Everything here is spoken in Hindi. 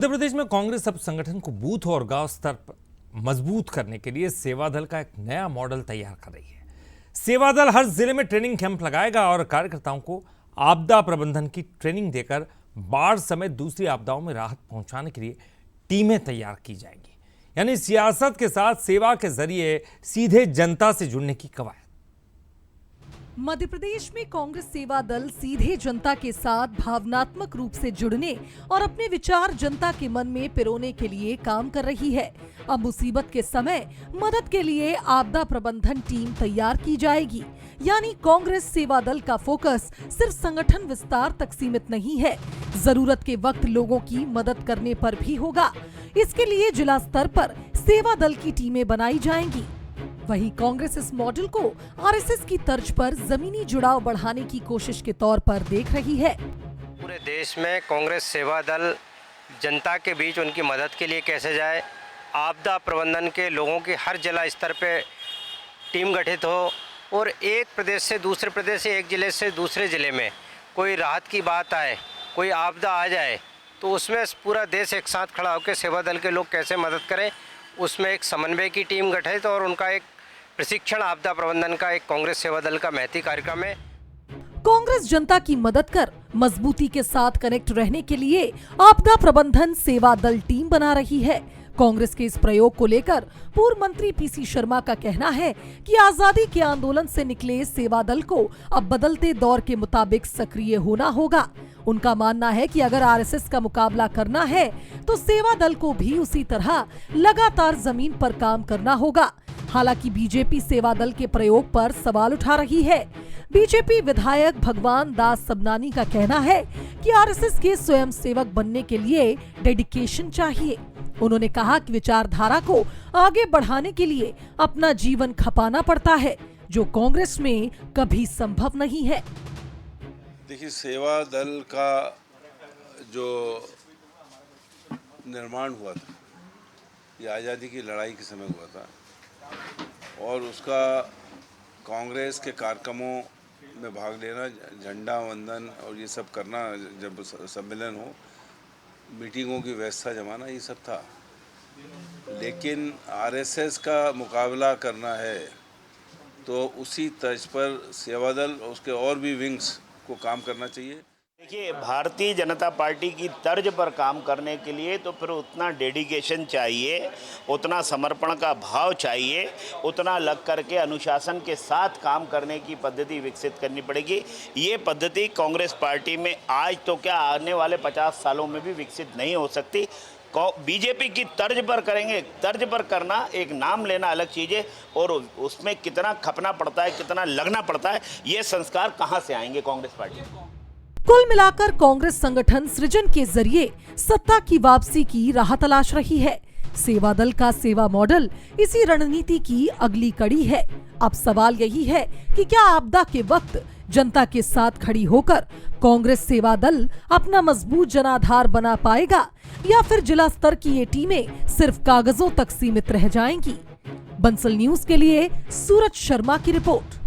मध्य प्रदेश में कांग्रेस अब संगठन को बूथ और गांव स्तर पर मजबूत करने के लिए सेवा दल का एक नया मॉडल तैयार कर रही है। सेवा दल हर जिले में ट्रेनिंग कैंप लगाएगा और कार्यकर्ताओं को आपदा प्रबंधन की ट्रेनिंग देकर बाढ़ समेत दूसरी आपदाओं में राहत पहुंचाने के लिए टीमें तैयार की जाएंगी। यानी सियासत के साथ सेवा के जरिए सीधे जनता से जुड़ने की कवायद। मध्य प्रदेश में कांग्रेस सेवा दल सीधे जनता के साथ भावनात्मक रूप से जुड़ने और अपने विचार जनता के मन में पिरोने के लिए काम कर रही है। अब मुसीबत के समय मदद के लिए आपदा प्रबंधन टीम तैयार की जाएगी। यानी कांग्रेस सेवा दल का फोकस सिर्फ संगठन विस्तार तक सीमित नहीं है, जरूरत के वक्त लोगों की मदद करने पर भी होगा। इसके लिए जिला स्तर पर सेवा दल की टीमें बनाई जाएंगी। वहीं कांग्रेस इस मॉडल को आरएसएस की तर्ज पर जमीनी जुड़ाव बढ़ाने की कोशिश के तौर पर देख रही है। पूरे देश में कांग्रेस सेवा दल जनता के बीच उनकी मदद के लिए कैसे जाए, आपदा प्रबंधन के लोगों की हर जिला स्तर पे टीम गठित हो और एक प्रदेश से दूसरे प्रदेश से एक जिले से दूसरे जिले में कोई राहत की बात आए, कोई आपदा आ जाए तो उसमें पूरा देश एक साथ खड़ा होकर सेवा दल के लोग कैसे मदद करें, उसमें एक समन्वय की टीम गठित और उनका एक प्रशिक्षण आपदा प्रबंधन का एक कांग्रेस सेवा दल का महती कार्यक्रम है। कांग्रेस जनता की मदद कर मजबूती के साथ कनेक्ट रहने के लिए आपदा प्रबंधन सेवा दल टीम बना रही है। कांग्रेस के इस प्रयोग को लेकर पूर्व मंत्री पीसी शर्मा का कहना है कि आजादी के आंदोलन से निकले सेवा दल को अब बदलते दौर के मुताबिक सक्रिय होना होगा। उनका मानना है कि अगर आरएसएस का मुकाबला करना है तो सेवा दल को भी उसी तरह लगातार जमीन पर काम करना होगा। हालांकि बीजेपी सेवा दल के प्रयोग पर सवाल उठा रही है। बीजेपी विधायक भगवान दास सबनानी का कहना है कि आरएसएस के स्वयं सेवक बनने के लिए डेडिकेशन चाहिए। उन्होंने कहा कि विचारधारा को आगे बढ़ाने के लिए अपना जीवन खपाना पड़ता है, जो कांग्रेस में कभी संभव नहीं है। देखिए, सेवा दल का जो निर्माण हुआ था ये आज़ादी की लड़ाई के समय हुआ था और उसका कांग्रेस के कार्यक्रमों में भाग लेना, झंडा वंदन और ये सब करना, जब सम्मेलन हो, मीटिंगों की व्यवस्था जमाना, ये सब था। लेकिन आरएसएस का मुकाबला करना है तो उसी तर्ज पर सेवा दल उसके और भी विंग्स को काम करना चाहिए। देखिए, भारतीय जनता पार्टी की तर्ज पर काम करने के लिए तो फिर उतना डेडिकेशन चाहिए, उतना समर्पण का भाव चाहिए, उतना लग करके अनुशासन के साथ काम करने की पद्धति विकसित करनी पड़ेगी। ये पद्धति कांग्रेस पार्टी में आज तो क्या आने वाले 50 सालों में भी विकसित नहीं हो सकती। बीजेपी की तर्ज पर करेंगे। तर्ज पर करना, एक नाम लेना अलग चीज़ है और उसमें कितना खपना पड़ता है, कितना लगना पड़ता है, ये संस्कार कहाँ से आएंगे कांग्रेस पार्टी को। कुल मिलाकर कांग्रेस संगठन सृजन के जरिए सत्ता की वापसी की राह तलाश रही है। सेवा दल का सेवा मॉडल इसी रणनीति की अगली कड़ी है। अब सवाल यही है कि क्या आपदा के वक्त जनता के साथ खड़ी होकर कांग्रेस सेवा दल अपना मजबूत जनाधार बना पाएगा या फिर जिला स्तर की ये टीमें सिर्फ कागजों तक सीमित रह जाएंगी। बंसल न्यूज के लिए सूरज शर्मा की रिपोर्ट।